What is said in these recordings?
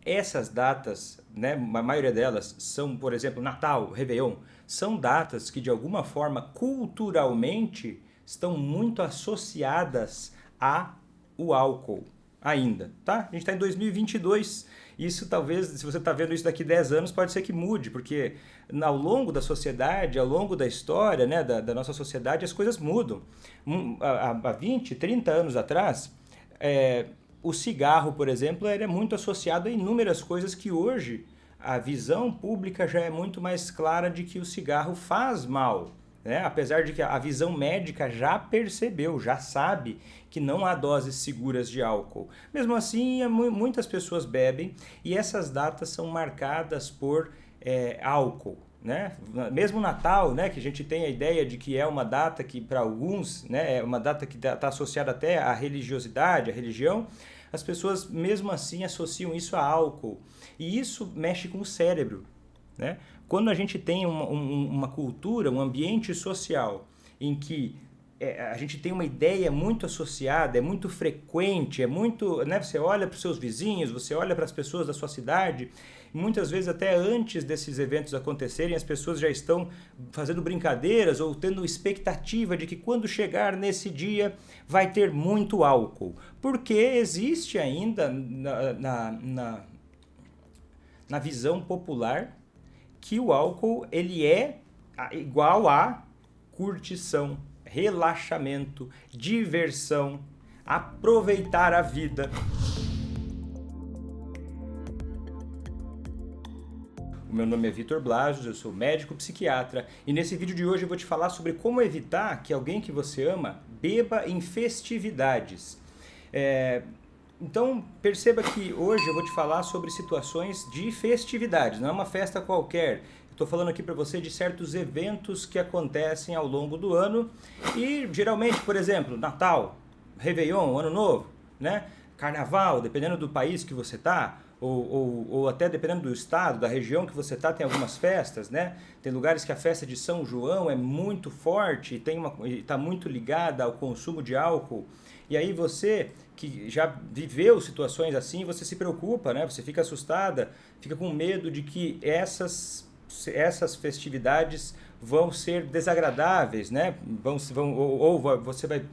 essas datas, né, a maioria delas são, por exemplo, Natal, Réveillon, são datas que de alguma forma culturalmente estão muito associadas a o álcool ainda, tá? A gente está em 2022, isso talvez, se você está vendo isso daqui 10 anos, pode ser que mude, porque ao longo da sociedade, ao longo da história, né, da nossa sociedade, as coisas mudam. Há 20, 30 anos atrás, é, o cigarro, por exemplo, era muito associado a inúmeras coisas que hoje a visão pública já é muito mais clara de que o cigarro faz mal. Né? Apesar de que a visão médica já percebeu, já sabe que não há doses seguras de álcool. Mesmo assim, muitas pessoas bebem e essas datas são marcadas por álcool. Né? Mesmo o Natal, né, que a gente tem a ideia de que é uma data que para alguns, né, é uma data que está associada até à religiosidade, à religião, as pessoas mesmo assim associam isso a álcool. E isso mexe com o cérebro. Né? Quando a gente tem uma cultura, um ambiente social em que a gente tem uma ideia muito associada, é muito frequente, é muito, né? Você olha para os seus vizinhos, você olha para as pessoas da sua cidade, muitas vezes até antes desses eventos acontecerem, as pessoas já estão fazendo brincadeiras ou tendo expectativa de que quando chegar nesse dia vai ter muito álcool, porque existe ainda na visão popular que o álcool ele é igual a curtição, relaxamento, diversão, aproveitar a vida. O meu nome é Vitor Blasius, eu sou médico psiquiatra e nesse vídeo de hoje eu vou te falar sobre como evitar que alguém que você ama beba em festividades. Então perceba que hoje eu vou te falar sobre situações de festividades, não é uma festa qualquer. Estou falando aqui para você de certos eventos que acontecem ao longo do ano e geralmente, por exemplo, Natal, Réveillon, Ano Novo, né? Carnaval, dependendo do país que você está, ou até dependendo do estado, da região que você está, tem algumas festas, né? Tem lugares que a festa de São João é muito forte e está muito ligada ao consumo de álcool. E aí você que já viveu situações assim, você se preocupa, né? Você fica assustada, fica com medo de que essas festividades vão ser desagradáveis, né? Ou você vai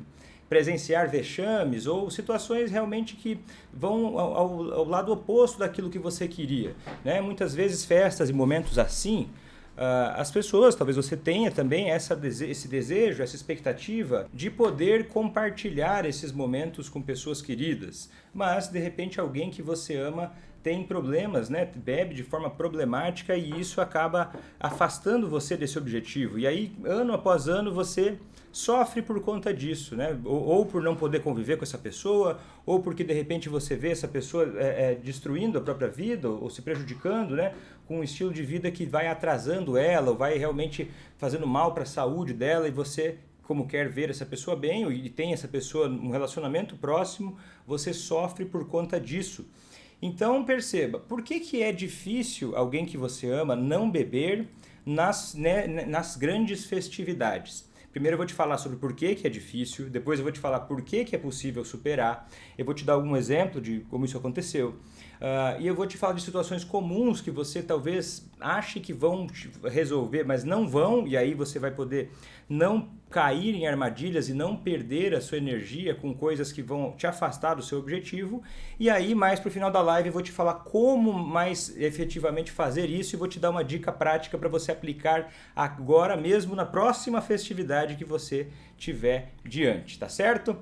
presenciar vexames ou situações realmente que vão ao lado oposto daquilo que você queria. Né? Muitas vezes festas e momentos assim, as pessoas, talvez você tenha também esse desejo, essa expectativa de poder compartilhar esses momentos com pessoas queridas, mas de repente alguém que você ama tem problemas, né? Bebe de forma problemática e isso acaba afastando você desse objetivo. E aí, ano após ano, você sofre por conta disso, né? Ou por não poder conviver com essa pessoa, ou porque de repente você vê essa pessoa destruindo a própria vida ou se prejudicando, né? Com um estilo de vida que vai atrasando ela, ou vai realmente fazendo mal para a saúde dela e você, como quer ver essa pessoa bem e tem essa pessoa um relacionamento próximo, você sofre por conta disso. Então perceba, por que é difícil alguém que você ama não beber nas grandes festividades? Primeiro eu vou te falar sobre por que é difícil, depois eu vou te falar por que é possível superar, eu vou te dar algum exemplo de como isso aconteceu. E eu vou te falar de situações comuns que você talvez ache que vão resolver, mas não vão, e aí você vai poder não cair em armadilhas e não perder a sua energia com coisas que vão te afastar do seu objetivo. E aí, mais pro final da live, eu vou te falar como mais efetivamente fazer isso e vou te dar uma dica prática para você aplicar agora mesmo na próxima festividade que você tiver diante, tá certo?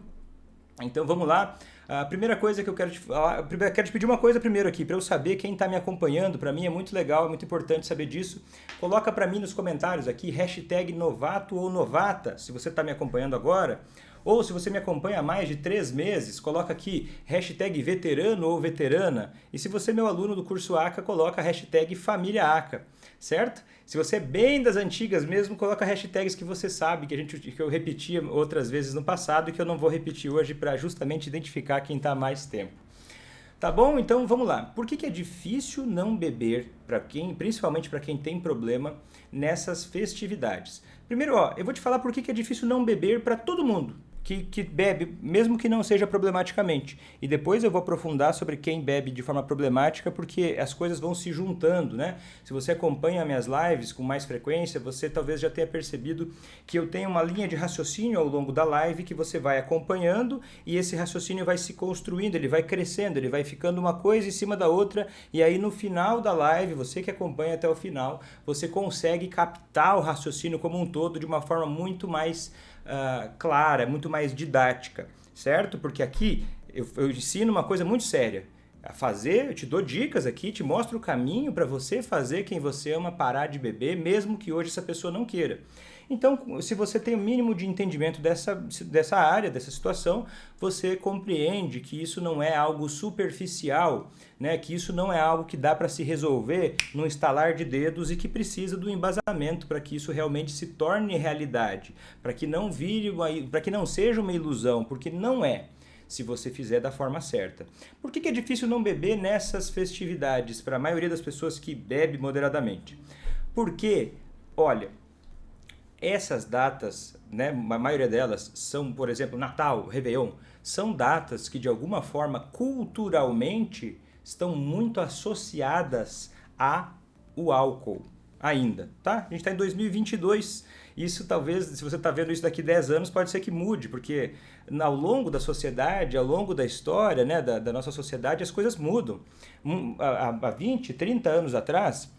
Então vamos lá. A primeira coisa que eu quero te falar, quero te pedir uma coisa primeiro aqui, para eu saber quem está me acompanhando, para mim é muito legal, é muito importante saber disso. Coloca para mim nos comentários aqui, hashtag novato ou novata, se você está me acompanhando agora, ou se você me acompanha há mais de 3 meses, coloca aqui hashtag veterano ou veterana, e se você é meu aluno do curso ACA, coloca hashtag família ACA, certo? Se você é bem das antigas mesmo, coloca hashtags que você sabe, que eu repetia outras vezes no passado e que eu não vou repetir hoje para justamente identificar quem está há mais tempo. Tá bom? Então vamos lá. Por que é difícil não beber, principalmente para quem tem problema, nessas festividades? Primeiro, eu vou te falar por que é difícil não beber para todo mundo que bebe, mesmo que não seja problematicamente. E depois eu vou aprofundar sobre quem bebe de forma problemática, porque as coisas vão se juntando, né? Se você acompanha minhas lives com mais frequência, você talvez já tenha percebido que eu tenho uma linha de raciocínio ao longo da live que você vai acompanhando e esse raciocínio vai se construindo, ele vai crescendo, ele vai ficando uma coisa em cima da outra e aí no final da live, você que acompanha até o final, você consegue captar o raciocínio como um todo de uma forma muito mais clara, muito mais didática, certo? Porque aqui eu ensino uma coisa muito séria. A fazer, eu te dou dicas aqui, te mostro o caminho para você fazer quem você ama parar de beber, mesmo que hoje essa pessoa não queira. Então, se você tem o mínimo de entendimento dessa área, dessa situação, você compreende que isso não é algo superficial, né? Que isso não é algo que dá para se resolver num estalar de dedos e que precisa do embasamento para que isso realmente se torne realidade, para que não para que não seja uma ilusão, porque não é, se você fizer da forma certa. Por que é difícil não beber nessas festividades para a maioria das pessoas que bebe moderadamente? Porque, olha, essas datas, né, a maioria delas são, por exemplo, Natal, Réveillon, são datas que de alguma forma culturalmente estão muito associadas ao álcool ainda, tá? A gente está em 2022, isso talvez, se você está vendo isso daqui 10 anos, pode ser que mude, porque ao longo da sociedade, ao longo da história, né, da nossa sociedade, as coisas mudam. Há 20, 30 anos atrás,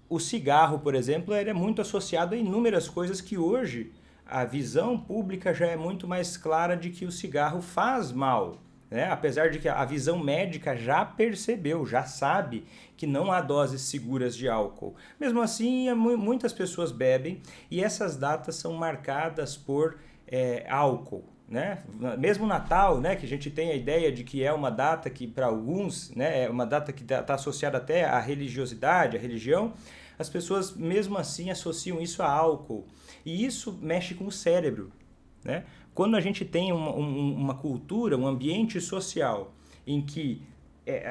o cigarro, por exemplo, era muito associado a inúmeras coisas que hoje a visão pública já é muito mais clara de que o cigarro faz mal, né? Apesar de que a visão médica já percebeu, já sabe que não há doses seguras de álcool. Mesmo assim, muitas pessoas bebem e essas datas são marcadas por álcool. Né? Mesmo o Natal, né, que a gente tem a ideia de que é uma data que para alguns, né, é uma data que está associada até à religiosidade, à religião, as pessoas mesmo assim associam isso a álcool e isso mexe com o cérebro, né? Quando a gente tem uma cultura, um ambiente social em que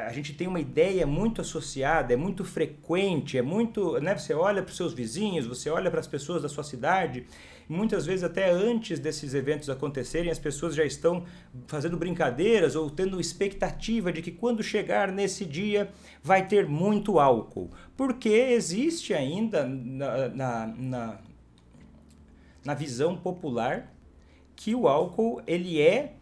a gente tem uma ideia muito associada, é muito frequente, é muito, né, você olha para os seus vizinhos, você olha para as pessoas da sua cidade, muitas vezes até antes desses eventos acontecerem, as pessoas já estão fazendo brincadeiras ou tendo expectativa de que quando chegar nesse dia vai ter muito álcool. Porque existe ainda na visão popular que o álcool ele é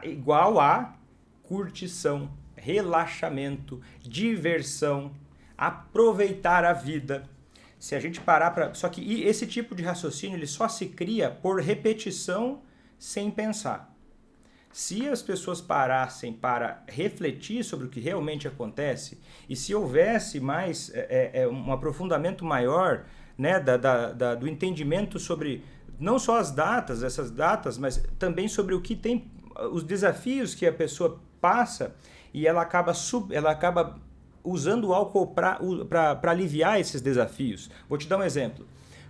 igual a curtição, relaxamento, diversão, aproveitar a vida. Se a gente parar para... Só que esse tipo de raciocínio ele só se cria por repetição sem pensar. Se as pessoas parassem para refletir sobre o que realmente acontece e se houvesse mais um aprofundamento maior, né, do entendimento sobre não só essas datas, mas também sobre o que tem, os desafios que a pessoa passa e ela acaba usando o álcool para aliviar esses desafios. Vou te dar um exemplo.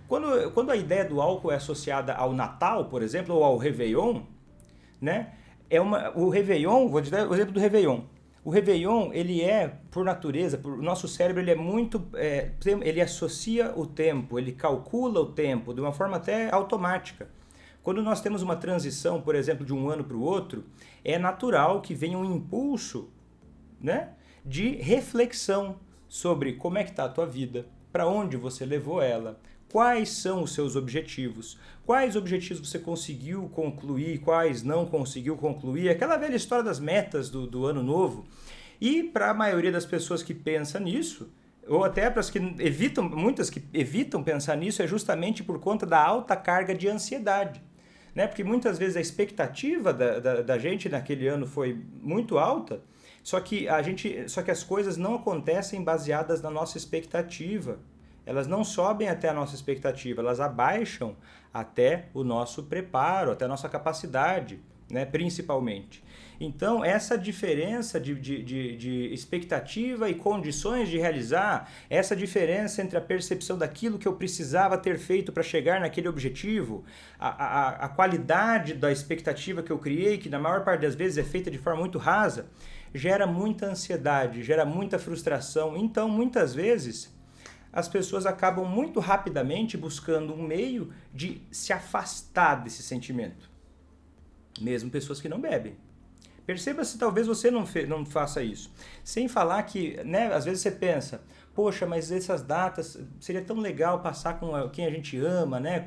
Quando a ideia do álcool é associada ao Natal, por exemplo, ou ao Réveillon, né? O Réveillon, vou te dar o exemplo do Réveillon. O Réveillon, ele é, por natureza, o nosso cérebro, ele é muito... ele associa o tempo, ele calcula o tempo de uma forma até automática. Quando nós temos uma transição, por exemplo, de um ano para o outro, é natural que venha um impulso, né, de reflexão sobre como é que está a tua vida, para onde você levou ela, quais são os seus objetivos, quais objetivos você conseguiu concluir, quais não conseguiu concluir, aquela velha história das metas do ano novo. E para a maioria das pessoas que pensa nisso, ou até para as que evitam, muitas que evitam pensar nisso, é justamente por conta da alta carga de ansiedade. Né? Porque muitas vezes a expectativa da gente naquele ano foi muito alta, só que as coisas não acontecem baseadas na nossa expectativa. Elas não sobem até a nossa expectativa, elas abaixam até o nosso preparo, até a nossa capacidade, né, principalmente. Então, essa diferença de expectativa e condições de realizar, essa diferença entre a percepção daquilo que eu precisava ter feito para chegar naquele objetivo, a qualidade da expectativa que eu criei, que na maior parte das vezes é feita de forma muito rasa, gera muita ansiedade, gera muita frustração. Então, muitas vezes, as pessoas acabam muito rapidamente buscando um meio de se afastar desse sentimento. mesmo pessoas que não bebem. Perceba se talvez você não faça isso. Sem falar que, né, às vezes você pensa, poxa, mas essas datas, seria tão legal passar com quem a gente ama, né,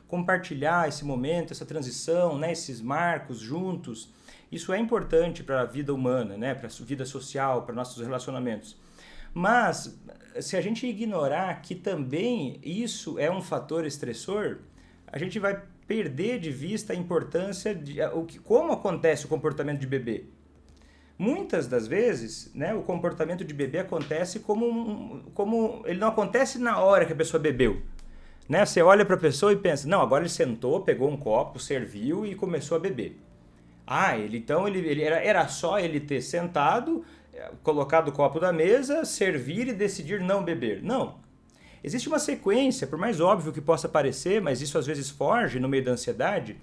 compartilhar esse momento, essa transição, né, esses marcos juntos. Isso é importante para a vida humana, né, para a vida social, para nossos relacionamentos. Mas, se a gente ignorar que também isso é um fator estressor, a gente vai perder de vista a importância de como acontece o comportamento de bebê. Muitas das vezes, né, o comportamento de bebê acontece como ele não acontece na hora que a pessoa bebeu. Né? Você olha para a pessoa e pensa, não, agora ele sentou, pegou um copo, serviu e começou a beber. Ele era só ele ter sentado, colocado o copo da mesa, servir e decidir não beber. Não. Existe uma sequência, por mais óbvio que possa parecer, mas isso às vezes foge no meio da ansiedade,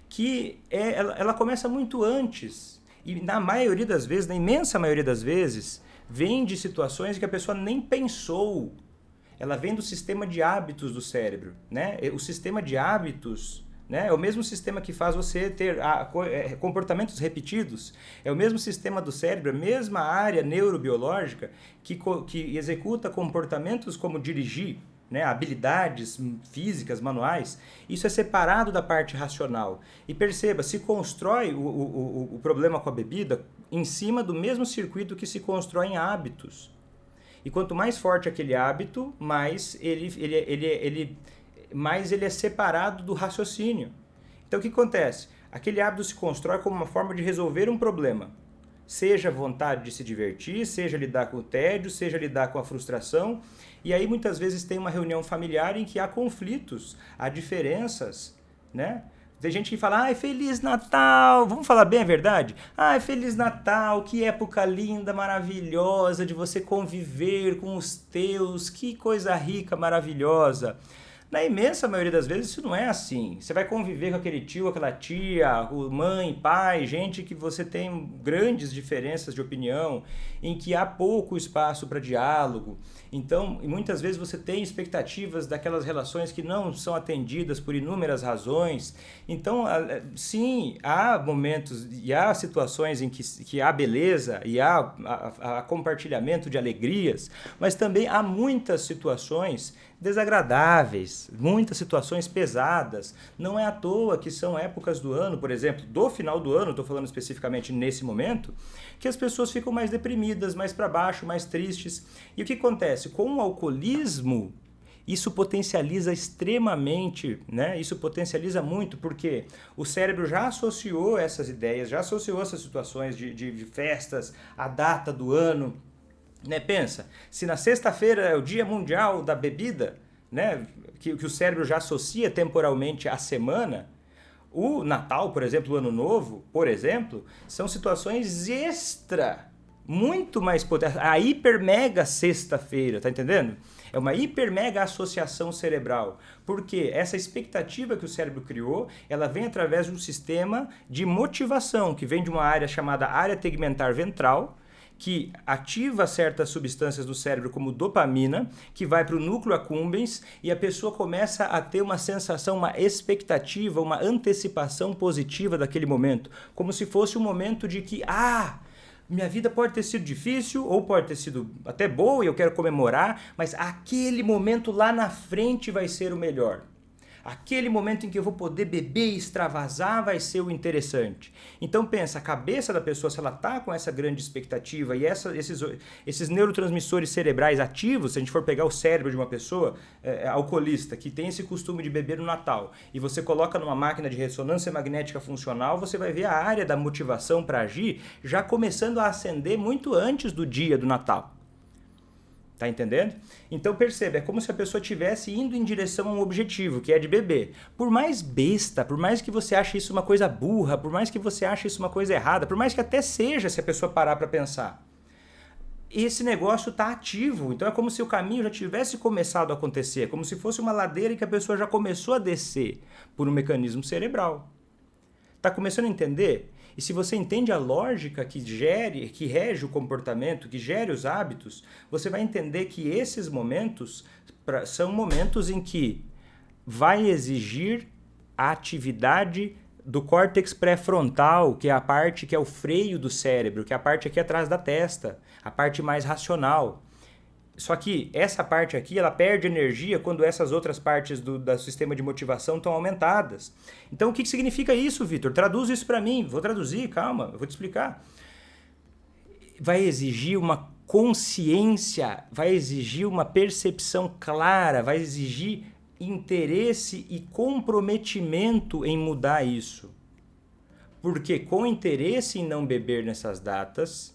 que ela começa muito antes. E na maioria das vezes, na imensa maioria das vezes, vem de situações que a pessoa nem pensou. Ela vem do sistema de hábitos do cérebro, né? O sistema de hábitos, né, é o mesmo sistema que faz você ter comportamentos repetidos. É o mesmo sistema do cérebro, a mesma área neurobiológica que executa comportamentos como dirigir, né, habilidades físicas, manuais. Isso é separado da parte racional. E perceba, se constrói o problema com a bebida em cima do mesmo circuito que se constrói em hábitos. E quanto mais forte aquele hábito, mais ele é separado do raciocínio. Então o que acontece? Aquele hábito se constrói como uma forma de resolver um problema. Seja a vontade de se divertir, seja lidar com o tédio, seja lidar com a frustração. E aí muitas vezes tem uma reunião familiar em que há conflitos, há diferenças, né? Tem gente que fala, ai, Feliz Natal, vamos falar bem a verdade? Ai, Feliz Natal, que época linda, maravilhosa de você conviver com os teus, que coisa rica, maravilhosa. Na imensa maioria das vezes isso não é assim. Você vai conviver com aquele tio, aquela tia, mãe, pai, gente que você tem grandes diferenças de opinião, em que há pouco espaço para diálogo. Então, muitas vezes você tem expectativas daquelas relações que não são atendidas por inúmeras razões. Então, sim, há momentos e há situações em que há beleza e há compartilhamento de alegrias, mas também há muitas situações desagradáveis, muitas situações pesadas. Não é à toa que são épocas do ano, por exemplo, do final do ano, estou falando especificamente nesse momento, que as pessoas ficam mais deprimidas, mais para baixo, mais tristes. E o que acontece? Com o alcoolismo, isso potencializa extremamente, né? Isso potencializa muito, porque o cérebro já associou essas ideias, já associou essas situações de festas, a data do ano. Né, pensa, se na sexta-feira é o Dia Mundial da Bebida, né, que o cérebro já associa temporalmente à semana, o Natal, por exemplo, o Ano Novo, por exemplo, são situações muito mais potentes. A hiper mega sexta-feira, tá entendendo? É uma hiper mega associação cerebral. Porque essa expectativa que o cérebro criou, ela vem através de um sistema de motivação, que vem de uma área chamada área tegmentar ventral, que ativa certas substâncias do cérebro como dopamina, que vai para o núcleo accumbens e a pessoa começa a ter uma sensação, uma expectativa, uma antecipação positiva daquele momento, como se fosse um momento de que, minha vida pode ter sido difícil ou pode ter sido até boa e eu quero comemorar, mas aquele momento lá na frente vai ser o melhor. Aquele momento em que eu vou poder beber e extravasar vai ser o interessante. Então pensa, a cabeça da pessoa, se ela está com essa grande expectativa e esses neurotransmissores cerebrais ativos, se a gente for pegar o cérebro de uma pessoa alcoolista que tem esse costume de beber no Natal e você coloca numa máquina de ressonância magnética funcional, você vai ver a área da motivação para agir já começando a acender muito antes do dia do Natal. Tá entendendo? Então perceba, é como se a pessoa estivesse indo em direção a um objetivo, que é de beber. Por mais besta, por mais que você ache isso uma coisa burra, por mais que você ache isso uma coisa errada, por mais que até seja se a pessoa parar para pensar, esse negócio está ativo. Então é como se o caminho já tivesse começado a acontecer, como se fosse uma ladeira em que a pessoa já começou a descer por um mecanismo cerebral. Tá começando a entender? E se você entende a lógica que rege o comportamento, que gere os hábitos, você vai entender que esses momentos são momentos em que vai exigir a atividade do córtex pré-frontal, que é a parte que é o freio do cérebro, que é a parte aqui atrás da testa, a parte mais racional. Só que essa parte aqui, ela perde energia quando essas outras partes do sistema de motivação estão aumentadas. Então, o que significa isso, Vitor? Traduz isso para mim. Vou traduzir, calma, eu vou te explicar. Vai exigir uma consciência, vai exigir uma percepção clara, vai exigir interesse e comprometimento em mudar isso. Porque com interesse em não beber nessas datas,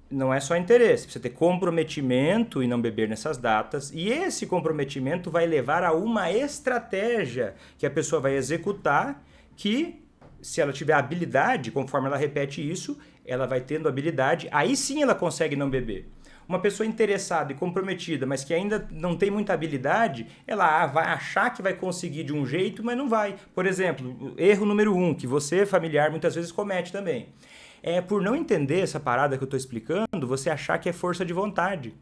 não é só interesse, precisa ter comprometimento em não beber nessas datas, e esse comprometimento vai levar a uma estratégia que a pessoa vai executar, que se ela tiver habilidade, conforme ela repete isso, ela vai tendo habilidade, aí sim ela consegue não beber. Uma pessoa interessada e comprometida, mas que ainda não tem muita habilidade, ela vai achar que vai conseguir de um jeito, mas não vai. Por exemplo, erro número 1, que você, familiar, muitas vezes comete também. É por não entender essa parada que eu estou explicando, você achar que é força de vontade.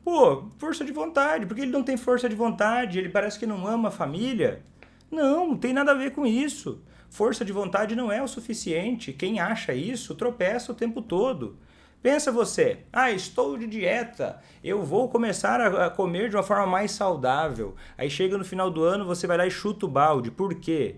Pô, força de vontade, porque ele não tem força de vontade, ele parece que não ama a família. Não tem nada a ver com isso. Força de vontade não é o suficiente. Quem acha isso tropeça o tempo todo. Pensa você, estou de dieta, eu vou começar a comer de uma forma mais saudável. Aí chega no final do ano, você vai lá e chuta o balde. Por quê?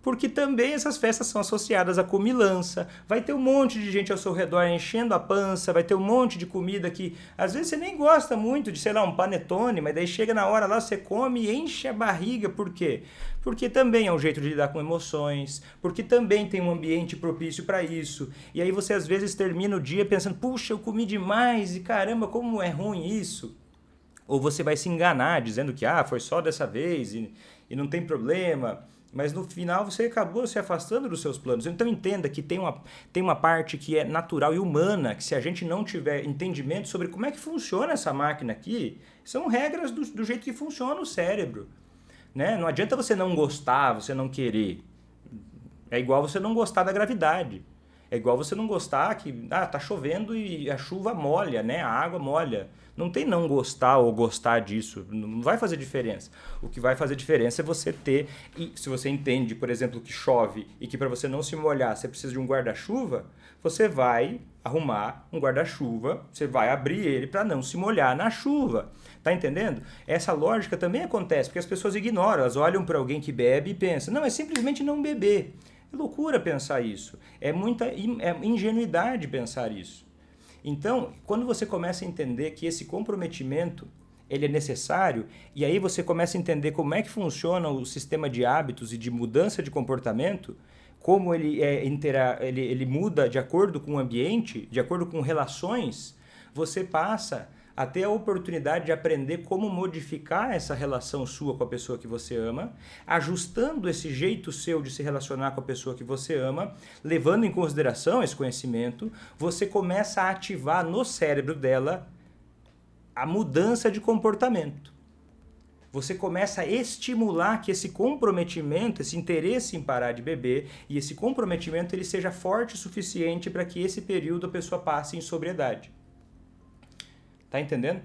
Porque também essas festas são associadas à comilança, vai ter um monte de gente ao seu redor enchendo a pança, vai ter um monte de comida que às vezes você nem gosta muito de, sei lá, um panetone, mas daí chega na hora lá, você come e enche a barriga. Por quê? Porque também é um jeito de lidar com emoções, porque também tem um ambiente propício para isso. E aí você às vezes termina o dia pensando, puxa, eu comi demais e caramba, como é ruim isso. Ou você vai se enganar dizendo que foi só dessa vez e não tem problema. Mas no final você acabou se afastando dos seus planos. Então entenda que tem uma parte que é natural e humana, que se a gente não tiver entendimento sobre como é que funciona essa máquina aqui, são regras do jeito que funciona o cérebro. Né? Não adianta você não gostar, você não querer. É igual você não gostar da gravidade. É igual você não gostar que tá chovendo e a chuva molha, né? A água molha. Não tem não gostar ou gostar disso, não vai fazer diferença. O que vai fazer diferença é você ter, e se você entende, por exemplo, que chove e que para você não se molhar você precisa de um guarda-chuva, você vai arrumar um guarda-chuva, você vai abrir ele para não se molhar na chuva. Tá entendendo? Essa lógica também acontece, porque as pessoas ignoram, elas olham para alguém que bebe e pensam, não, é simplesmente não beber. É loucura pensar isso, é ingenuidade pensar isso. Então, quando você começa a entender que esse comprometimento ele é necessário, e aí você começa a entender como é que funciona o sistema de hábitos e de mudança de comportamento, como ele muda de acordo com o ambiente, de acordo com relações, você passa a ter a oportunidade de aprender como modificar essa relação sua com a pessoa que você ama, ajustando esse jeito seu de se relacionar com a pessoa que você ama, levando em consideração esse conhecimento, você começa a ativar no cérebro dela a mudança de comportamento. Você começa a estimular que esse comprometimento, esse interesse em parar de beber, e esse comprometimento ele seja forte o suficiente para que esse período a pessoa passe em sobriedade. Tá entendendo?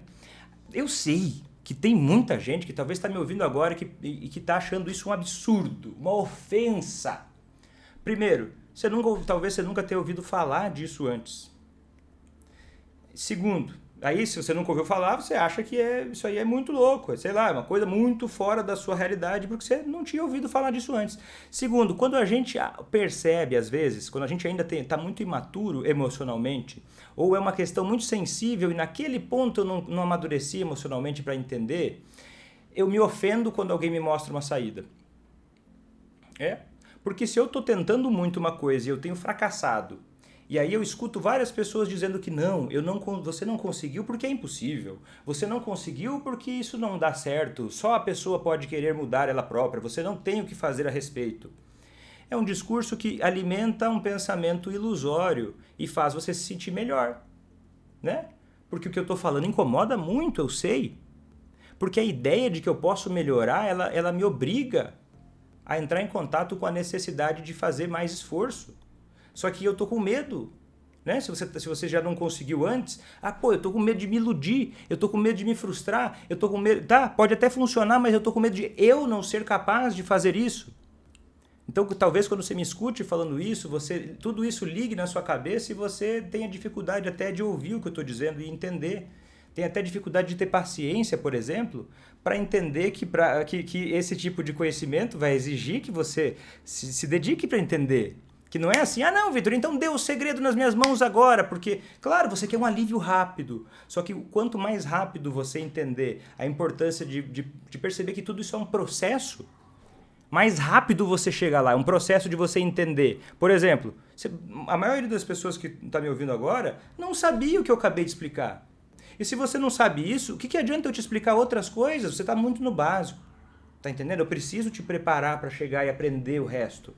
Eu sei que tem muita gente que talvez está me ouvindo agora e que está achando isso um absurdo, uma ofensa. Primeiro, talvez você nunca tenha ouvido falar disso antes. Segundo, aí se você nunca ouviu falar, você acha que isso aí é muito louco, sei lá, é uma coisa muito fora da sua realidade, porque você não tinha ouvido falar disso antes. Segundo, quando a gente percebe, às vezes, quando a gente ainda está muito imaturo emocionalmente, ou é uma questão muito sensível e naquele ponto eu não amadureci emocionalmente para entender, eu me ofendo quando alguém me mostra uma saída. Porque se eu estou tentando muito uma coisa e eu tenho fracassado, e aí eu escuto várias pessoas dizendo que você não conseguiu porque é impossível. Você não conseguiu porque isso não dá certo. Só a pessoa pode querer mudar ela própria. Você não tem o que fazer a respeito. É um discurso que alimenta um pensamento ilusório e faz você se sentir melhor. Né? Porque o que eu estou falando incomoda muito, eu sei. Porque a ideia de que eu posso melhorar, ela me obriga a entrar em contato com a necessidade de fazer mais esforço. Só que eu tô com medo, né? Se você já não conseguiu antes, eu tô com medo de me iludir, eu tô com medo de me frustrar, eu tô com medo, pode até funcionar, mas eu tô com medo de eu não ser capaz de fazer isso. Então, talvez quando você me escute falando isso, tudo isso ligue na sua cabeça e você tenha dificuldade até de ouvir o que eu estou dizendo e entender. Tem até dificuldade de ter paciência, por exemplo, para entender que esse tipo de conhecimento vai exigir que você se dedique para entender. Que não é assim, ah não, Vitor, então dê o segredo nas minhas mãos agora, porque, claro, você quer um alívio rápido. Só que quanto mais rápido você entender a importância de perceber que tudo isso é um processo, mais rápido você chega lá, é um processo de você entender. Por exemplo, a maioria das pessoas que está me ouvindo agora não sabia o que eu acabei de explicar. E se você não sabe isso, o que adianta eu te explicar outras coisas? Você está muito no básico. Tá entendendo? Eu preciso te preparar para chegar e aprender o resto.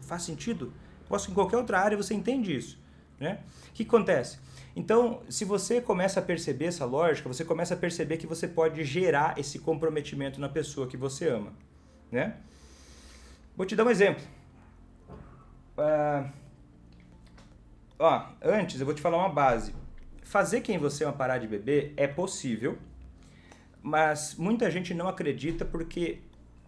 Faz sentido? Posso em qualquer outra área você entende isso, né? O que acontece? Então, se você começa a perceber essa lógica, você começa a perceber que você pode gerar esse comprometimento na pessoa que você ama, né? Vou te dar um exemplo. Antes eu vou te falar uma base. Fazer quem você ama parar de beber é possível, mas muita gente não acredita porque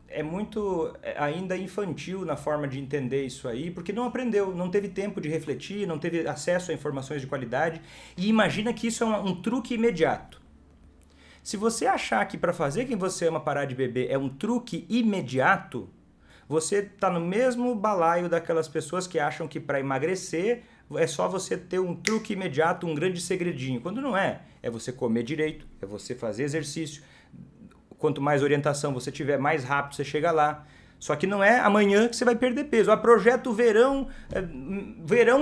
é muito ainda infantil na forma de entender isso aí, porque não aprendeu, não teve tempo de refletir, não teve acesso a informações de qualidade e imagina que isso é um truque imediato. Se você achar que para fazer quem você ama parar de beber é um truque imediato, você está no mesmo balaio daquelas pessoas que acham que para emagrecer é só você ter um truque imediato, um grande segredinho, quando não é. É você comer direito, é você fazer exercício. Quanto mais orientação você tiver, mais rápido você chega lá. Só que não é amanhã que você vai perder peso. Projeto verão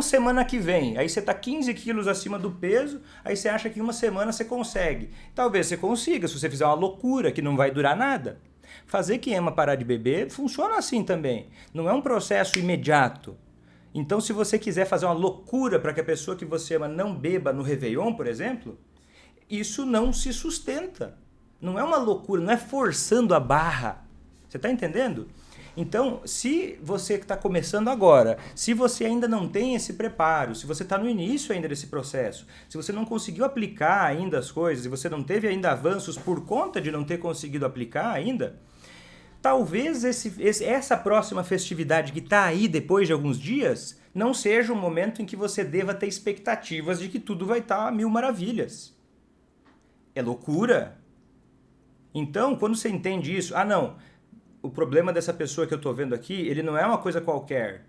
semana que vem. Aí você está 15 quilos acima do peso, aí você acha que em uma semana você consegue. Talvez você consiga, se você fizer uma loucura que não vai durar nada. Fazer quem ama parar de beber funciona assim também. Não é um processo imediato. Então, se você quiser fazer uma loucura para que a pessoa que você ama não beba no Réveillon, por exemplo, isso não se sustenta. Não é uma loucura, não é forçando a barra. Você está entendendo? Então, se você está começando agora, se você ainda não tem esse preparo, se você está no início ainda desse processo, se você não conseguiu aplicar ainda as coisas, e você não teve ainda avanços por conta de não ter conseguido aplicar ainda, talvez essa próxima festividade que está aí depois de alguns dias não seja um momento em que você deva ter expectativas de que tudo vai estar a mil maravilhas. É loucura. Então, quando você entende isso, não, o problema dessa pessoa que eu estou vendo aqui, ele não é uma coisa qualquer.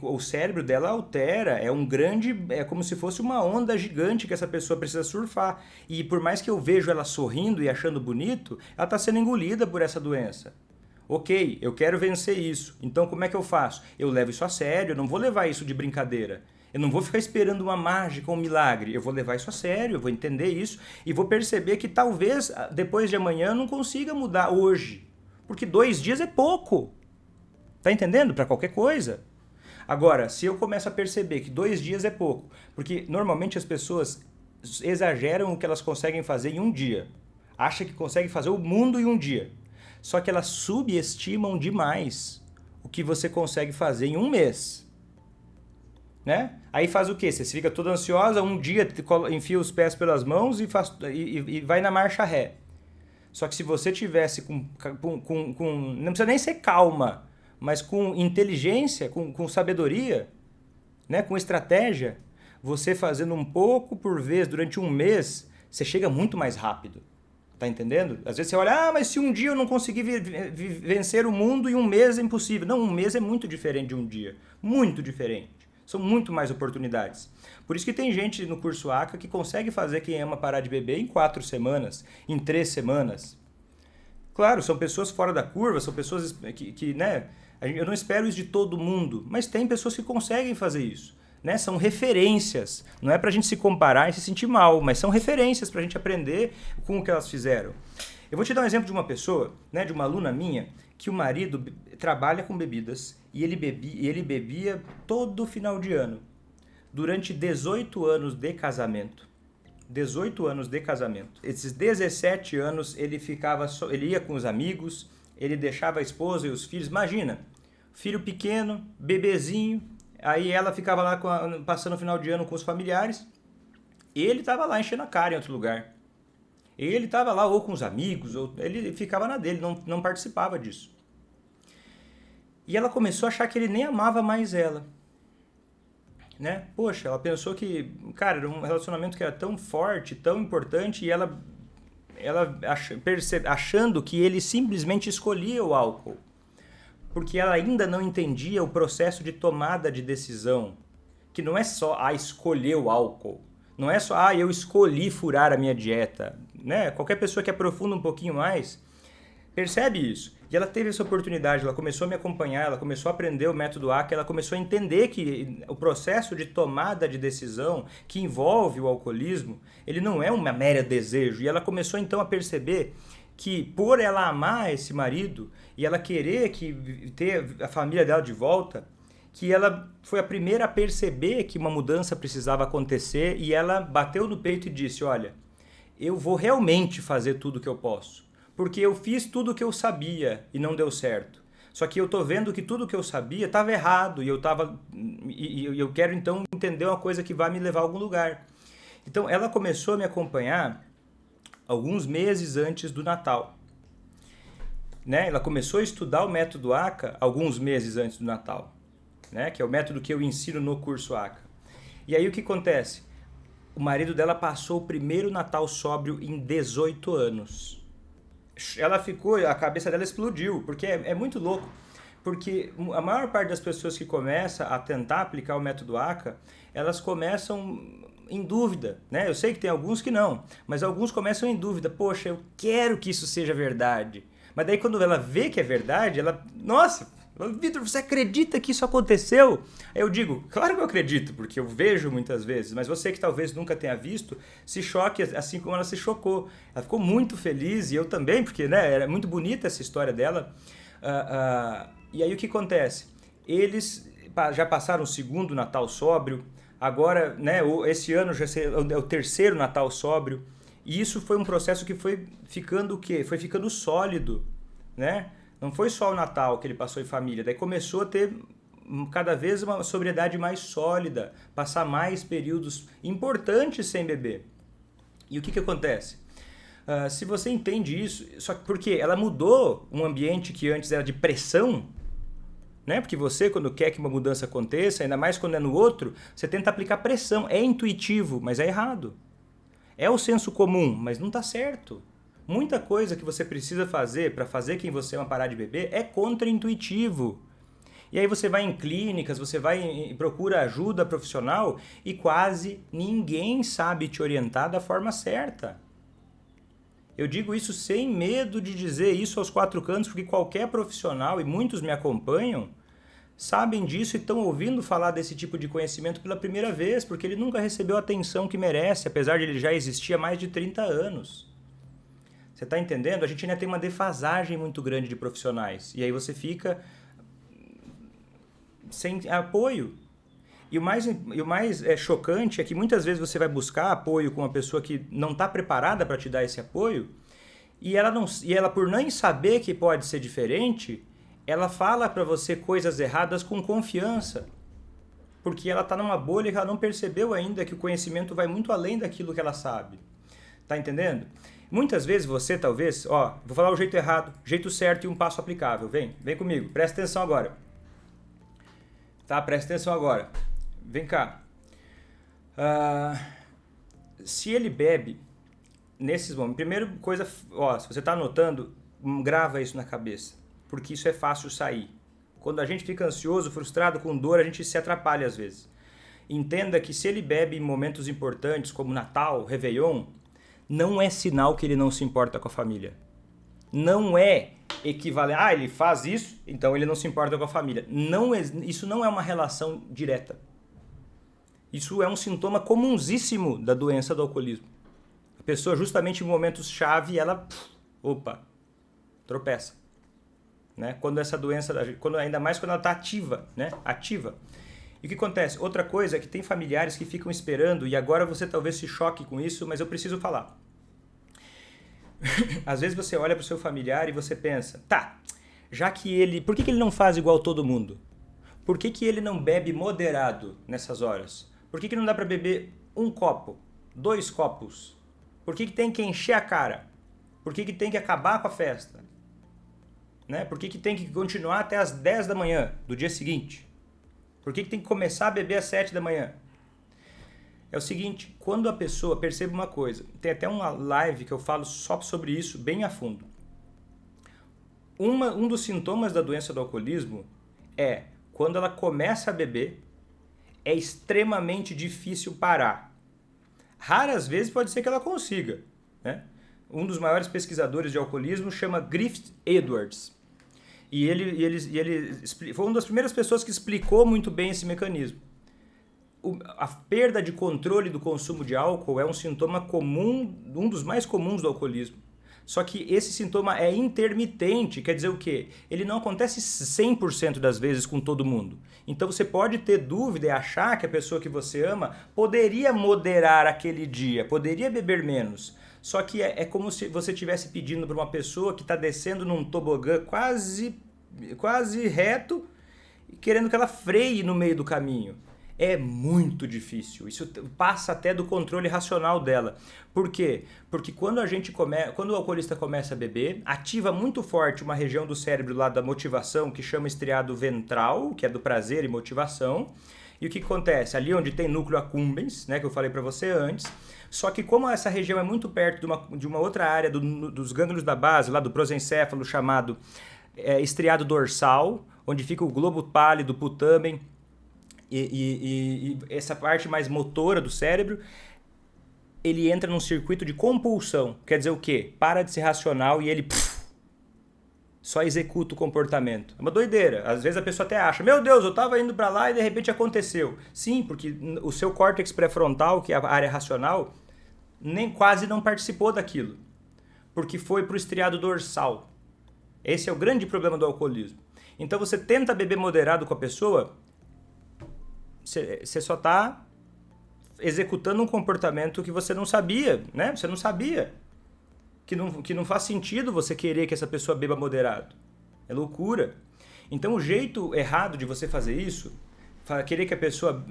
O cérebro dela altera, é como se fosse uma onda gigante que essa pessoa precisa surfar. E por mais que eu vejo ela sorrindo e achando bonito, ela está sendo engolida por essa doença. Ok, eu quero vencer isso. Então como é que eu faço? Eu levo isso a sério, eu não vou levar isso de brincadeira. Eu não vou ficar esperando uma mágica, um milagre. Eu vou levar isso a sério, eu vou entender isso e vou perceber que talvez depois de amanhã eu não consiga mudar hoje. Porque 2 dias é pouco. Tá entendendo? Para qualquer coisa. Agora, se eu começo a perceber que 2 dias é pouco, porque normalmente as pessoas exageram o que elas conseguem fazer em um dia. Acham que conseguem fazer o mundo em um dia. Só que elas subestimam demais o que você consegue fazer em um mês. Né? Aí faz o quê? Você fica toda ansiosa, um dia enfia os pés pelas mãos e vai na marcha ré. Só que se você tivesse não precisa nem ser calma, mas com inteligência, com sabedoria, né? Com estratégia, você fazendo um pouco por vez durante um mês, você chega muito mais rápido. Tá entendendo? Às vezes você olha, mas se um dia eu não conseguir vencer o mundo, em um mês é impossível. Não, um mês é muito diferente de um dia. Muito diferente. São muito mais oportunidades. Por isso que tem gente no curso ACA que consegue fazer quem ama parar de beber em 4 semanas, em 3 semanas. Claro, são pessoas fora da curva, são pessoas que né? Eu não espero isso de todo mundo, mas tem pessoas que conseguem fazer isso. Né? São referências. Não é pra gente se comparar e se sentir mal, mas são referências pra gente aprender com o que elas fizeram. Eu vou te dar um exemplo de uma pessoa, né, de uma aluna minha, que o marido trabalha com bebidas e ele bebia todo final de ano. Durante 18 anos de casamento. 18 anos de casamento. Esses 17 anos ele ia com os amigos, ele deixava a esposa e os filhos. Imagina, filho pequeno, bebezinho, aí ela ficava lá passando o final de ano com os familiares, ele estava lá enchendo a cara em outro lugar. Ele estava lá ou com os amigos, ou ele ficava na dele, não participava disso. E ela começou a achar que ele nem amava mais ela, né? Poxa, ela pensou que, cara, era um relacionamento que era tão forte, tão importante, e achando que ele simplesmente escolhia o álcool, porque ela ainda não entendia o processo de tomada de decisão, que não é só escolher o álcool, não é só eu escolhi furar a minha dieta, né? Qualquer pessoa que aprofunda um pouquinho mais percebe isso. E ela teve essa oportunidade, ela começou a me acompanhar, ela começou a aprender o método ACA, ela começou a entender que o processo de tomada de decisão que envolve o alcoolismo, ele não é um mero desejo. E ela começou então a perceber que por ela amar esse marido e ela querer ter a família dela de volta, que ela foi a primeira a perceber que uma mudança precisava acontecer e ela bateu no peito e disse, olha, eu vou realmente fazer tudo o que eu posso. Porque eu fiz tudo o que eu sabia e não deu certo. Só que eu tô vendo que tudo o que eu sabia estava errado e eu quero então entender uma coisa que vai me levar a algum lugar. Então ela começou a me acompanhar alguns meses antes do Natal, né? Ela começou a estudar o método ACA alguns meses antes do Natal, né? Que é o método que eu ensino no curso ACA. E aí o que acontece? O marido dela passou o primeiro Natal sóbrio em 18 anos. Ela ficou, a cabeça dela explodiu, porque é muito louco. Porque a maior parte das pessoas que começa a tentar aplicar o método ACA, elas começam em dúvida, né? Eu sei que tem alguns que não, mas alguns começam em dúvida. Poxa, eu quero que isso seja verdade. Mas daí quando ela vê que é verdade, nossa, Vitor, você acredita que isso aconteceu? Aí eu digo, claro que eu acredito, porque eu vejo muitas vezes, mas você que talvez nunca tenha visto, se choque assim como ela se chocou. Ela ficou muito feliz e eu também, porque né, era muito bonita essa história dela. E aí o que acontece? Eles já passaram o segundo Natal sóbrio, agora, né, esse ano já é o terceiro Natal sóbrio, e isso foi um processo que foi ficando o quê? Foi ficando sólido, né? Não foi só o Natal que ele passou em família, daí começou a ter cada vez uma sobriedade mais sólida, passar mais períodos importantes sem beber. E o que acontece? Se você entende isso, só que porque ela mudou um ambiente que antes era de pressão, né? Porque você, quando quer que uma mudança aconteça, ainda mais quando é no outro, você tenta aplicar pressão. É intuitivo, mas é errado. É o senso comum, mas não está certo. Muita coisa que você precisa fazer para fazer quem você ama parar de beber é contra-intuitivo. E aí você vai em clínicas, você vai e procura ajuda profissional e quase ninguém sabe te orientar da forma certa. Eu digo isso sem medo de dizer isso aos quatro cantos, porque qualquer profissional, e muitos me acompanham, sabem disso e estão ouvindo falar desse tipo de conhecimento pela primeira vez, porque ele nunca recebeu a atenção que merece, apesar de ele já existir há mais de 30 anos. Você está entendendo? A gente ainda tem uma defasagem muito grande de profissionais. E aí você fica sem apoio. E o mais chocante é que muitas vezes você vai buscar apoio com uma pessoa que não está preparada para te dar esse apoio e ela, por nem saber que pode ser diferente, ela fala para você coisas erradas com confiança. Porque ela está numa bolha que ela não percebeu ainda que o conhecimento vai muito além daquilo que ela sabe. Tá entendendo? Muitas vezes você talvez, vou falar o jeito errado, jeito certo e um passo aplicável. Vem comigo, presta atenção agora. Tá, presta atenção agora. Vem cá. Se ele bebe nesses momentos, primeira coisa, se você está anotando, grava isso na cabeça, porque isso é fácil sair. Quando a gente fica ansioso, frustrado, com dor, a gente se atrapalha às vezes. Entenda que se ele bebe em momentos importantes, como Natal, Réveillon, não é sinal que ele não se importa com a família. Não é equivalente, ele faz isso, então ele não se importa com a família. Isso não é uma relação direta. Isso é um sintoma comunsíssimo da doença do alcoolismo. A pessoa, justamente em momentos-chave, ela, tropeça. Né? Quando essa doença, ainda mais quando ela está ativa, né? Ativa. E o que acontece? Outra coisa é que tem familiares que ficam esperando, e agora você talvez se choque com isso, mas eu preciso falar. Às vezes você olha para o seu familiar e você pensa, já que ele... Por que ele não faz igual todo mundo? Por que ele não bebe moderado nessas horas? Por que não dá para beber um copo, 2 copos? Por que tem que encher a cara? Por que tem que acabar com a festa? Né? Por que tem que continuar até as 10 da manhã do dia seguinte? Por que tem que começar a beber às 7 da manhã? É o seguinte, quando a pessoa percebe uma coisa, tem até uma live que eu falo só sobre isso, bem a fundo. Um dos sintomas da doença do alcoolismo é quando ela começa a beber, é extremamente difícil parar. Raras vezes pode ser que ela consiga, né? Um dos maiores pesquisadores de alcoolismo chama Griffith Edwards. E ele foi uma das primeiras pessoas que explicou muito bem esse mecanismo. A perda de controle do consumo de álcool é um sintoma comum, um dos mais comuns do alcoolismo. Só que esse sintoma é intermitente, quer dizer o quê? Ele não acontece 100% das vezes com todo mundo. Então você pode ter dúvida e achar que a pessoa que você ama poderia moderar aquele dia, poderia beber menos. Só que é como se você estivesse pedindo para uma pessoa que está descendo num tobogã quase reto, querendo que ela freie no meio do caminho. É muito difícil. Isso passa até do controle racional dela. Por quê? Porque quando o alcoolista começa a beber, ativa muito forte uma região do cérebro lá da motivação, que chama estriado ventral, que é do prazer e motivação. E o que acontece? Ali onde tem núcleo accumbens, né, que eu falei para você antes. Só que como essa região é muito perto de uma outra área dos gânglios da base, lá do prosencéfalo, chamado estriado dorsal, onde fica o globo pálido, putamen, e essa parte mais motora do cérebro, ele entra num circuito de compulsão. Quer dizer o quê? Para de ser racional e ele só executa o comportamento. É uma doideira. Às vezes a pessoa até acha, meu Deus, eu estava indo para lá e de repente aconteceu. Sim, porque o seu córtex pré-frontal, que é a área racional, quase não participou daquilo. Porque foi para o estriado dorsal. Esse é o grande problema do alcoolismo. Então você tenta beber moderado com a pessoa, você só está executando um comportamento que você não sabia, né? Você não sabia. Que não faz sentido você querer que essa pessoa beba moderado. É loucura. Então o jeito errado de você fazer isso, querer que a pessoa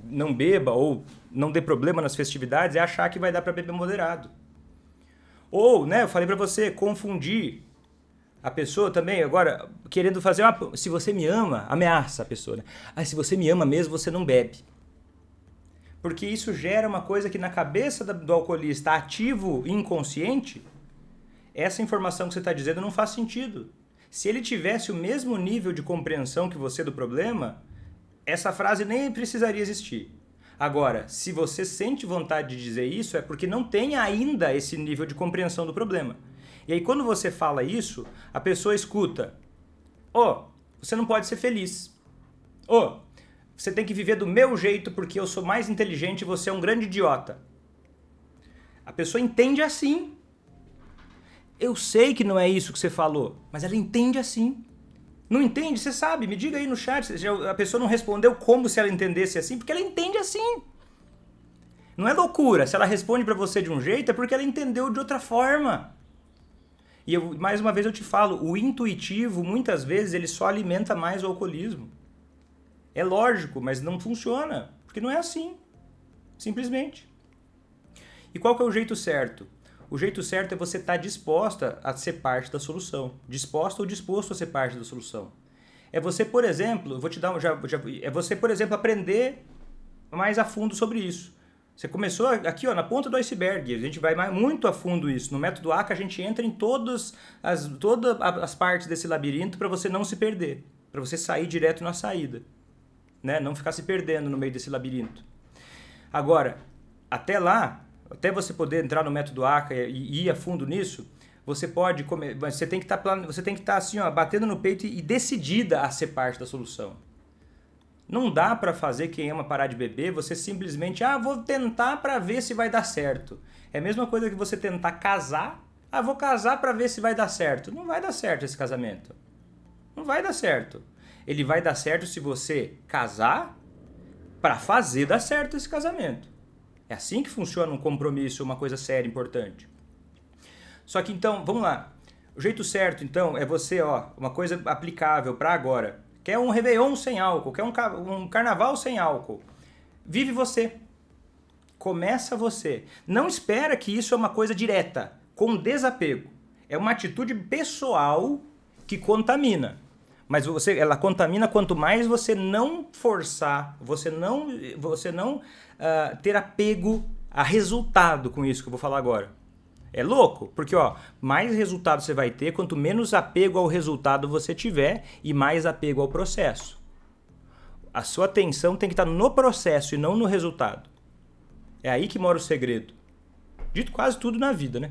não beba ou não dê problema nas festividades, é achar que vai dar para beber moderado. Ou, né, eu falei para você, confundir a pessoa também, agora, querendo fazer uma... Se você me ama, ameaça a pessoa, né? Se você me ama mesmo, você não bebe. Porque isso gera uma coisa que na cabeça do alcoolista ativo e inconsciente, essa informação que você está dizendo não faz sentido. Se ele tivesse o mesmo nível de compreensão que você do problema, essa frase nem precisaria existir. Agora, se você sente vontade de dizer isso, é porque não tem ainda esse nível de compreensão do problema. E aí quando você fala isso, a pessoa escuta: você não pode ser feliz. Você tem que viver do meu jeito porque eu sou mais inteligente e você é um grande idiota. A pessoa entende assim. Eu sei que não é isso que você falou, mas ela entende assim. Não entende? Você sabe, me diga aí no chat. A pessoa não respondeu como se ela entendesse assim, porque ela entende assim. Não é loucura. Se ela responde pra você de um jeito, é porque ela entendeu de outra forma. E mais uma vez eu te falo, o intuitivo, muitas vezes, ele só alimenta mais o alcoolismo. É lógico, mas não funciona, porque não é assim. Simplesmente. E qual que é o jeito certo? O jeito certo é você estar disposta a ser parte da solução. Disposta ou disposto a ser parte da solução. É você, por exemplo, é você, por exemplo, aprender mais a fundo sobre isso. Você começou aqui, na ponta do iceberg. A gente vai muito a fundo isso. No método ACA a gente entra em todas as partes desse labirinto para você não se perder. Para você sair direto na saída. Né? Não ficar se perdendo no meio desse labirinto. Agora, até lá, até você poder entrar no método ACA e ir a fundo nisso, você tem que estar assim, batendo no peito e decidida a ser parte da solução. Não dá para fazer quem ama parar de beber, você simplesmente, vou tentar para ver se vai dar certo. É a mesma coisa que você tentar casar, vou casar para ver se vai dar certo. Não vai dar certo esse casamento. Não vai dar certo. Ele vai dar certo se você casar para fazer dar certo esse casamento. É assim que funciona um compromisso, uma coisa séria, importante. Só que então, vamos lá. O jeito certo, então, é você, uma coisa aplicável para agora. Quer um Réveillon sem álcool, quer um carnaval sem álcool. Vive você. Começa você. Não espera que isso é uma coisa direta, com desapego. É uma atitude pessoal que contamina. Mas ela contamina quanto mais você não forçar, você não ter apego a resultado com isso que eu vou falar agora. É louco, porque mais resultado você vai ter quanto menos apego ao resultado você tiver e mais apego ao processo. A sua atenção tem que estar no processo e não no resultado. É aí que mora o segredo. Dito quase tudo na vida, né?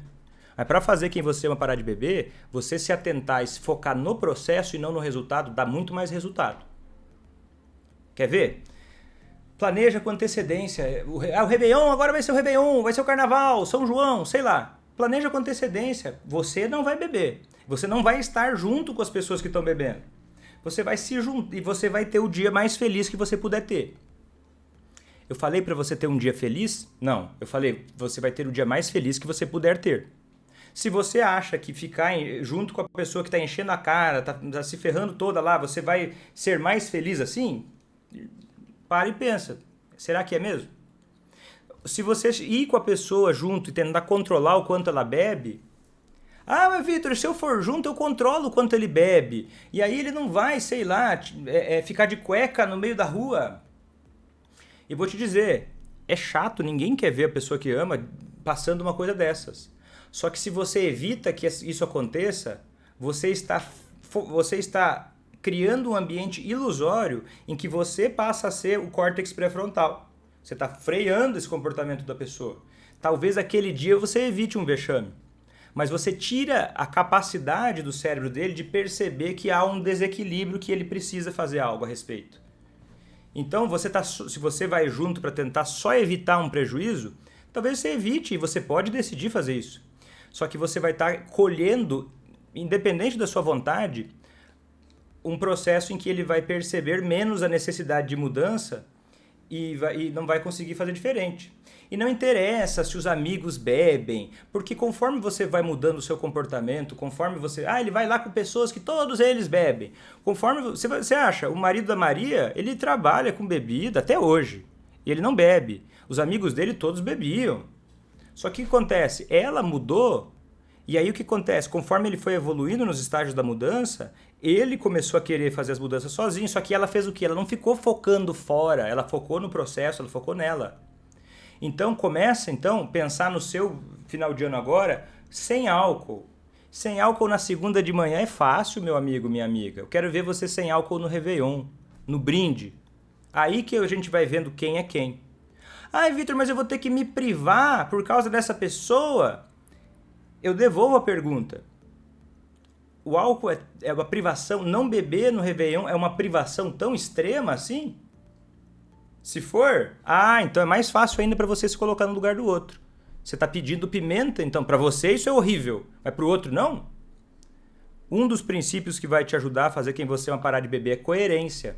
Mas para fazer quem você ama parar de beber, você se atentar e se focar no processo e não no resultado, dá muito mais resultado. Quer ver? Planeja com antecedência. O Réveillon, agora vai ser o Réveillon, vai ser o Carnaval, São João, sei lá. Planeja com antecedência. Você não vai beber. Você não vai estar junto com as pessoas que estão bebendo. Você vai se juntar e você vai ter o dia mais feliz que você puder ter. Eu falei para você ter um dia feliz? Não. Eu falei, você vai ter o dia mais feliz que você puder ter. Se você acha que ficar junto com a pessoa que está enchendo a cara, tá se ferrando toda lá, você vai ser mais feliz assim? Para e pensa. Será que é mesmo? Se você ir com a pessoa junto e tentar controlar o quanto ela bebe... Ah, mas Vitor, se eu for junto eu controlo o quanto ele bebe. E aí ele não vai, sei lá, ficar de cueca no meio da rua. E vou te dizer, é chato, ninguém quer ver a pessoa que ama passando uma coisa dessas. Só que se você evita que isso aconteça, você está criando um ambiente ilusório em que você passa a ser o córtex pré-frontal. Você está freando esse comportamento da pessoa. Talvez aquele dia você evite um vexame, mas você tira a capacidade do cérebro dele de perceber que há um desequilíbrio que ele precisa fazer algo a respeito. Então, se você vai junto para tentar só evitar um prejuízo, talvez você evite e você pode decidir fazer isso. Só que você vai estar colhendo, independente da sua vontade, um processo em que ele vai perceber menos a necessidade de mudança e não vai conseguir fazer diferente. E não interessa se os amigos bebem, porque conforme você vai mudando o seu comportamento, conforme você... ele vai lá com pessoas que todos eles bebem. Conforme você acha, o marido da Maria, ele trabalha com bebida até hoje. E ele não bebe. Os amigos dele todos bebiam. Só que o que acontece? Ela mudou, e aí o que acontece? Conforme ele foi evoluindo nos estágios da mudança, ele começou a querer fazer as mudanças sozinho, só que ela fez o quê? Ela não ficou focando fora, ela focou no processo, ela focou nela. Então começa a pensar no seu final de ano agora sem álcool. Sem álcool na segunda de manhã é fácil, meu amigo, minha amiga. Eu quero ver você sem álcool no Réveillon, no brinde. Aí que a gente vai vendo quem é quem. Vitor, mas eu vou ter que me privar por causa dessa pessoa? Eu devolvo a pergunta. O álcool é uma privação, não beber no Réveillon é uma privação tão extrema assim? Se for, então é mais fácil ainda para você se colocar no lugar do outro. Você está pedindo pimenta, então para você isso é horrível, mas para o outro não? Um dos princípios que vai te ajudar a fazer quem você ama parar de beber é coerência.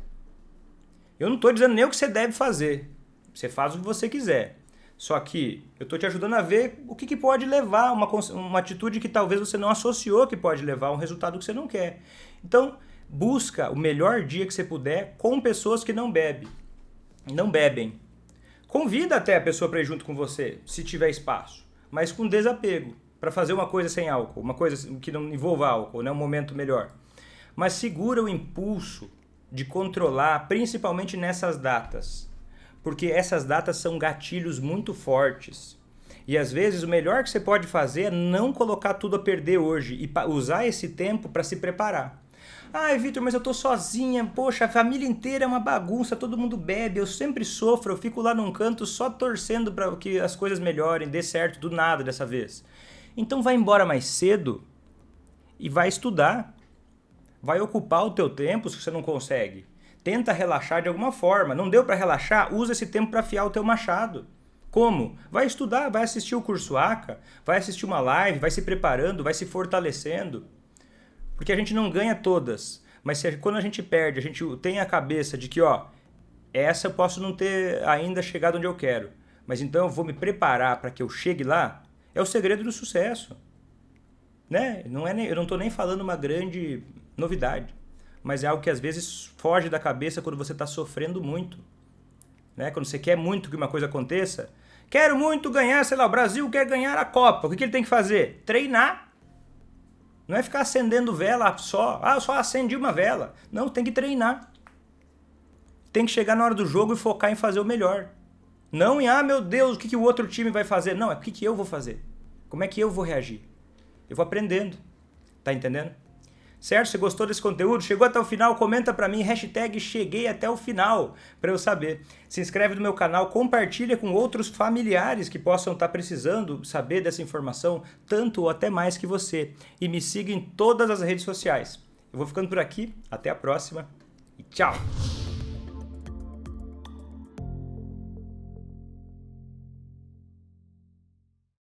Eu não estou dizendo nem o que você deve fazer. Você faz o que você quiser. Só que eu estou te ajudando a ver o que pode levar a uma atitude que talvez você não associou que pode levar a um resultado que você não quer. Então, busca o melhor dia que você puder com pessoas que não bebem. Convida até a pessoa para ir junto com você, se tiver espaço, mas com desapego, para fazer uma coisa sem álcool, uma coisa que não envolva álcool, né? Um momento melhor. Mas segura o impulso de controlar, principalmente nessas datas. Porque essas datas são gatilhos muito fortes. E às vezes o melhor que você pode fazer é não colocar tudo a perder hoje e usar esse tempo para se preparar. Vitor, mas eu tô sozinha, poxa, a família inteira é uma bagunça, todo mundo bebe, eu sempre sofro, eu fico lá num canto só torcendo para que as coisas melhorem, dê certo, do nada dessa vez. Então vai embora mais cedo e vai estudar. Vai ocupar o teu tempo se você não consegue. Tenta relaxar de alguma forma. Não deu para relaxar? Usa esse tempo para afiar o teu machado. Como? Vai estudar, vai assistir o curso ACA, vai assistir uma live, vai se preparando, vai se fortalecendo. Porque a gente não ganha todas. Mas quando a gente perde, a gente tem a cabeça de que, essa eu posso não ter ainda chegado onde eu quero. Mas então eu vou me preparar para que eu chegue lá. É o segredo do sucesso. Né? Eu não estou nem falando uma grande novidade. Mas é algo que às vezes foge da cabeça quando você está sofrendo muito. Né? Quando você quer muito que uma coisa aconteça. Quero muito ganhar, sei lá, o Brasil quer ganhar a Copa. O que ele tem que fazer? Treinar. Não é ficar acendendo vela só. Ah, eu só acendi uma vela. Não, tem que treinar. Tem que chegar na hora do jogo e focar em fazer o melhor. Não em, meu Deus, o que o outro time vai fazer? Não, é o que eu vou fazer. Como é que eu vou reagir? Eu vou aprendendo. Tá entendendo? Certo? Você gostou desse conteúdo? Chegou até o final? Comenta pra mim, hashtag cheguei até o final, pra eu saber. Se inscreve no meu canal, compartilha com outros familiares que possam estar precisando saber dessa informação, tanto ou até mais que você. E me siga em todas as redes sociais. Eu vou ficando por aqui, até a próxima e tchau!